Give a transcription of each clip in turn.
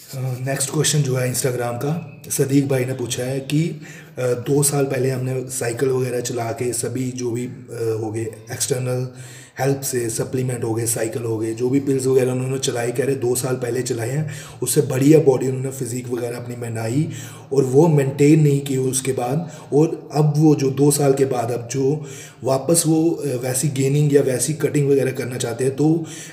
Next question जो है Instagram का सदीक भाई ने पूछा है कि 2 साल पहले हमने साइकिल वगैरह चला के सभी जो भी हो गए एक्सटर्नल हेल्प से सप्लीमेंट हो गए, साइकिल हो गए, जो भी पिल्स वगैरह उन्होंने चलाई, कह रहे 2 साल पहले चलाए हैं, उससे बढ़िया बॉडी उन्होंने फिजिक वगैरह अपनी बनाई और वो मेंटेन नहीं की उसके बाद। और अब वो जो 2 साल के बाद अब जो वापस वो वैसी गेनिंग या वैसी कटिंग वगैरह करना चाहते हैं तो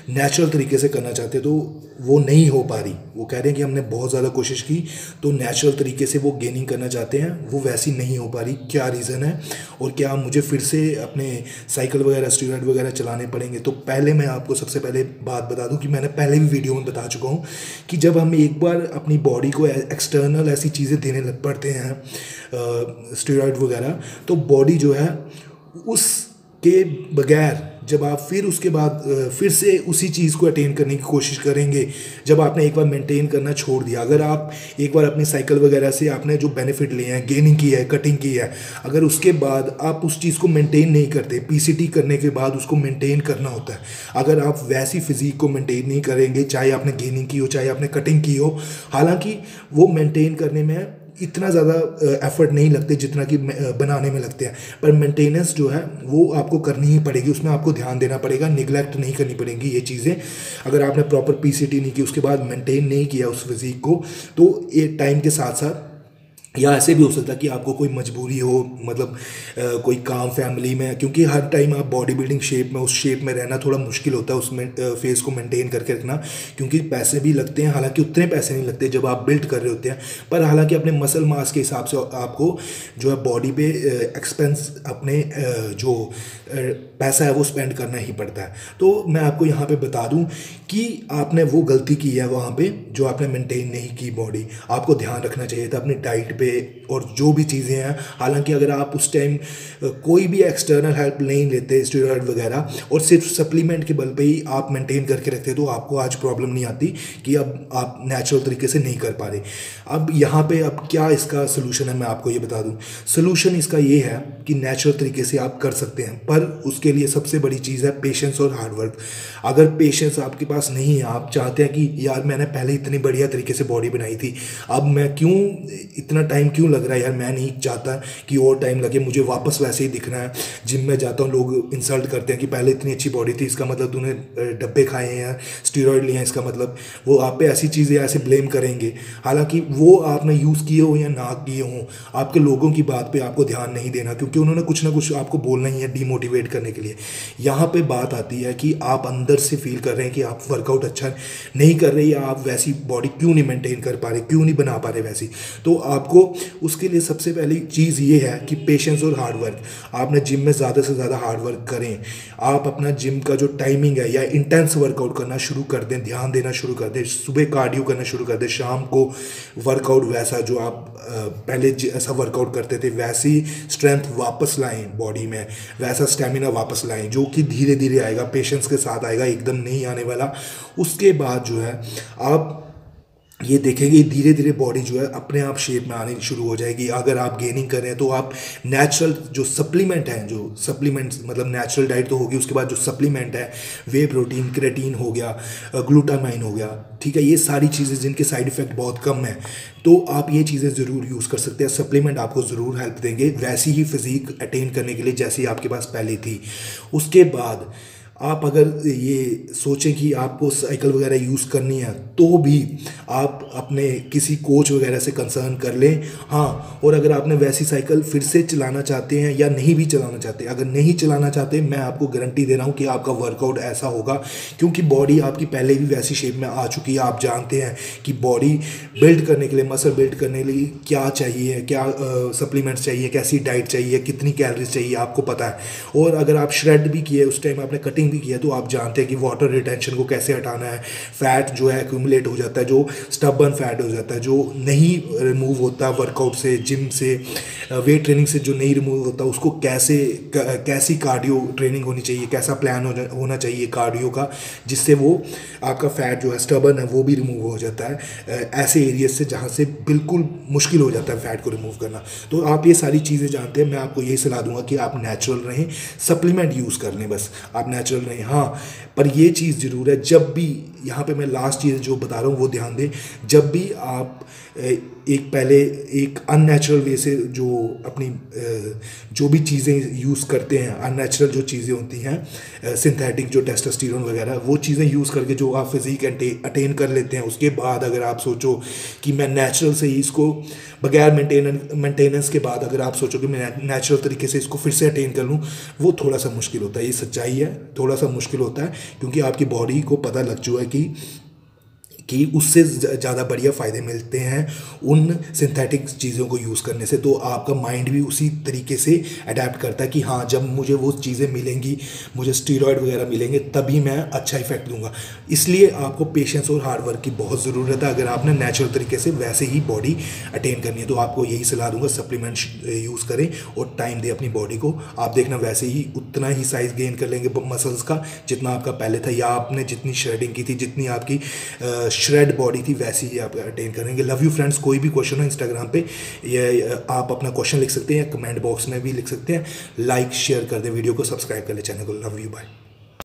नेचुरल तरीके से करना चाहते हैं तो वो नहीं हो पा रही। वो कह रहे हैं कि हमने बहुत ज़्यादा कोशिश की तो नेचुरल तरीके से वो गेनिंग करना चाहते हैं, वो वैसी नहीं हो पा रही। क्या रीज़न है और क्या मुझे फिर से अपने साइकिल वगैरह स्टीरॉयड वगैरह चलाने पड़ेंगे? तो पहले मैं आपको सबसे पहले बात बता दूं कि मैंने पहले भी वीडियो में बता चुका हूं कि जब हम एक बार अपनी बॉडी को एक्सटर्नल ऐसी चीज़ें देने लग पड़ते हैं स्टीरॉयड वगैरह, तो बॉडी जो है उसके बगैर जब आप फिर उसके बाद फिर से उसी चीज़ को अटेन करने की कोशिश करेंगे, जब आपने एक बार मेंटेन करना छोड़ दिया, अगर आप एक बार अपनी साइकिल वगैरह से आपने जो बेनिफिट लिए हैं, गेनिंग की है, कटिंग की है, अगर उसके बाद आप उस चीज़ को मेंटेन नहीं करते, पीसीटी करने के बाद उसको मेंटेन करना होता है। अगर आप वैसी फिजिक को मेंटेन नहीं करेंगे, चाहे आपने गेनिंग की हो चाहे आपने कटिंग की हो, हालांकि वो मेंटेन करने में इतना ज़्यादा एफर्ट नहीं लगते जितना कि बनाने में लगते हैं, पर मेंटेनेंस जो है वो आपको करनी ही पड़ेगी, उसमें आपको ध्यान देना पड़ेगा, निगलेक्ट नहीं करनी पड़ेगी ये चीज़ें। अगर आपने प्रॉपर पीसीटी नहीं की, उसके बाद मेंटेन नहीं किया उस फिजिक को, तो ये टाइम के साथ साथ, या ऐसे भी हो सकता है कि आपको कोई मजबूरी हो, मतलब कोई काम फैमिली में, क्योंकि हर टाइम आप बॉडी बिल्डिंग शेप में उस शेप में रहना थोड़ा मुश्किल होता है, उसमें फेस को मेंटेन करके रखना, क्योंकि पैसे भी लगते हैं। हालांकि उतने पैसे नहीं लगते जब आप बिल्ड कर रहे होते हैं, पर हालांकि अपने मसल मास के हिसाब से आपको जो है बॉडी पे एक्सपेंस अपने जो पैसा है वो स्पेंड करना ही पड़ता है। तो मैं आपको यहाँ पे बता दूँ कि आपने वो गलती की है वहाँ पे जो आपने मेंटेन नहीं की बॉडी। आपको ध्यान रखना चाहिए था अपनी डाइट पे और जो भी चीज़ें हैं। हालांकि अगर आप उस टाइम कोई भी एक्सटर्नल हेल्प नहीं लेते स्टेरॉयड वगैरह और सिर्फ सप्लीमेंट के बल पे ही आप मेंटेन करके रखते तो आपको आज प्रॉब्लम नहीं आती कि अब आप नेचुरल तरीके से नहीं कर पा रहे। अब यहाँ पे अब क्या इसका सोल्यूशन है मैं आपको ये बता दूँ। सोल्यूशन इसका ये है कि नेचुरल तरीके से आप कर सकते हैं, पर उसके लिए सबसे बड़ी चीज़ है पेशेंस और हार्डवर्क। अगर पेशेंस आपके पास नहीं है, आप चाहते हैं कि यार मैंने पहले इतनी बढ़िया तरीके से बॉडी बनाई थी, अब मैं क्यों इतना टाइम क्यों लग रहा है यार, मैं नहीं चाहता कि और टाइम लगे, मुझे वापस वैसे ही दिखना है। जिम में जाता हूँ, लोग इंसल्ट करते हैं कि पहले इतनी अच्छी बॉडी थी, इसका मतलब तूने डब्बे खाए हैं या स्टीरॉयड लिए हैं, इसका मतलब वो आप पे ऐसी चीज़ें ऐसे ब्लेम करेंगे। हालांकि वो आपने यूज़ किए हो या ना किए हों, आपके लोगों की बात पे आपको ध्यान नहीं देना, क्योंकि उन्होंने कुछ ना कुछ आपको बोलना ही है डीमोटिवेट करने के लिए। यहाँ पे बात आती है कि आप अंदर से फील कर रहे हैं कि आप वर्कआउट अच्छा नहीं कर रहे या आप वैसी बॉडी क्यों नहीं मेंटेन कर पा रहे, क्यों नहीं बना पा रहे वैसी। तो आपको उसके लिए सबसे पहली चीज़ ये है कि पेशेंस और हार्डवर्क। आपने जिम में ज़्यादा से ज़्यादा हार्डवर्क करें। आप अपना जिम का जो टाइमिंग है या इंटेंस वर्कआउट करना शुरू कर दें, ध्यान देना शुरू कर दें, सुबह कार्डियो करना शुरू कर दें, शाम को वर्कआउट वैसा जो आप पहले ऐसा वर्कआउट करते थे वैसी स्ट्रेंथ वापस लाएं बॉडी में, वैसा स्टेमिना वापस लाएं जो कि धीरे धीरे आएगा, पेशेंस के साथ आएगा, एकदम नहीं आने वाला। उसके बाद जो है आप ये देखेंगे धीरे धीरे बॉडी जो है अपने आप शेप में आनी शुरू हो जाएगी। अगर आप गेनिंग कर रहे हैं तो आप नेचुरल जो सप्लीमेंट हैं, जो सप्लीमेंट्स मतलब नेचुरल डाइट तो होगी, उसके बाद जो सप्लीमेंट है वे प्रोटीन, क्रेटीन हो गया, ग्लूटामाइन हो गया, ठीक है, ये सारी चीज़ें जिनके साइड इफ़ेक्ट बहुत कम है, तो आप ये चीज़ें ज़रूर यूज़ कर सकते हैं। सप्लीमेंट आपको ज़रूर हेल्प देंगे वैसी ही फिजिक अटेन करने के लिए जैसी आपके पास पहले थी। उसके बाद आप अगर ये सोचें कि आपको साइकिल वगैरह यूज़ करनी है तो भी आप अपने किसी कोच वगैरह से कंसर्न कर लें। हाँ, और अगर आपने वैसी साइकिल फिर से चलाना चाहते हैं या नहीं भी चलाना चाहते, अगर नहीं चलाना चाहते, मैं आपको गारंटी दे रहा हूँ कि आपका वर्कआउट ऐसा होगा, क्योंकि बॉडी आपकी पहले भी वैसी शेप में आ चुकी है। आप जानते हैं कि बॉडी बिल्ड करने के लिए, मसल बिल्ड करने के लिए क्या चाहिए, क्या सप्लीमेंट्स चाहिए, कैसी डाइट चाहिए, कितनी कैलोरीज चाहिए, आपको पता है। और अगर आप श्रेड भी किए, उस टाइम आपने कटिंग भी किया, तो आप जानते हैं कि वाटर रिटेंशन को कैसे हटाना है, फैट जो है एक्यूमुलेट हो जाता है, जो स्टबर्न फैट हो जाता है, जो नहीं रिमूव होता वर्कआउट से, जिम से, वेट ट्रेनिंग से जो नहीं रिमूव होता, उसको कैसी कार्डियो ट्रेनिंग होनी चाहिए, कैसा प्लान होना चाहिए कार्डियो का, जिससे वो आपका फैट जो है स्टबर्न है वो भी रिमूव हो जाता है ऐसे एरिया से जहाँ से बिल्कुल मुश्किल हो जाता है फैट को रिमूव करना। तो आप ये सारी चीज़ें जानते हैं। मैं आपको यही सलाह दूंगा कि आप नेचुरल रहें, सप्लीमेंट यूज़ कर लें, बस आप नेचुरल रहें। हाँ, पर ये चीज़ ज़रूर है, जब भी यहाँ पे मैं लास्ट चीज़ जो बता रहा हूँ वो ध्यान दें होंगे। जब भी आप एक पहले एक अननेचुरल वे से जो अपनी जो भी चीज़ें यूज़ करते हैं, अननेचुरल जो चीज़ें होती हैं, सिंथेटिक जो टेस्टोस्टेरोन वगैरह, वो चीज़ें यूज़ करके जो आप फिज़िक अटेन कर लेते हैं, उसके बाद अगर आप सोचो कि मैं नेचुरल से ही इसको बगैर मेंटेनेंस के बाद अगर आप सोचो कि मैं नेचुरल तरीके से इसको फिर से अटेन कर लूँ, वो थोड़ा सा मुश्किल होता है। ये सच्चाई है, थोड़ा सा मुश्किल होता है, क्योंकि आपकी बॉडी को पता लग चुका है कि उससे ज़्यादा बढ़िया फ़ायदे मिलते हैं उन सिंथेटिक चीज़ों को यूज़ करने से। तो आपका माइंड भी उसी तरीके से अडेप्ट करता है कि हाँ, जब मुझे वो चीज़ें मिलेंगी, मुझे स्टीरॉयड वगैरह मिलेंगे, तभी मैं अच्छा इफेक्ट दूंगा। इसलिए आपको पेशेंस और हार्ड वर्क की बहुत ज़रूरत है अगर आपने नेचुरल तरीके से वैसे ही बॉडी अटेन करनी है। तो आपको यही सलाह दूंगा, सप्लीमेंट यूज़ करें और टाइम दें अपनी बॉडी को। आप देखना वैसे ही उतना ही साइज़ गेन कर लेंगे मसल्स का जितना आपका पहले था, या आपने जितनी श्रेडिंग की थी, जितनी आपकी श्रेड बॉडी थी, वैसी ही आप अटेन करेंगे। Love you friends. कोई भी क्वेश्चन हो इंस्टाग्राम पे ये आप अपना क्वेश्चन लिख सकते हैं, कमेंट बॉक्स में भी लिख सकते हैं। लाइक शेयर कर दें वीडियो को, सब्सक्राइब कर ले चैनल को। Love you, bye.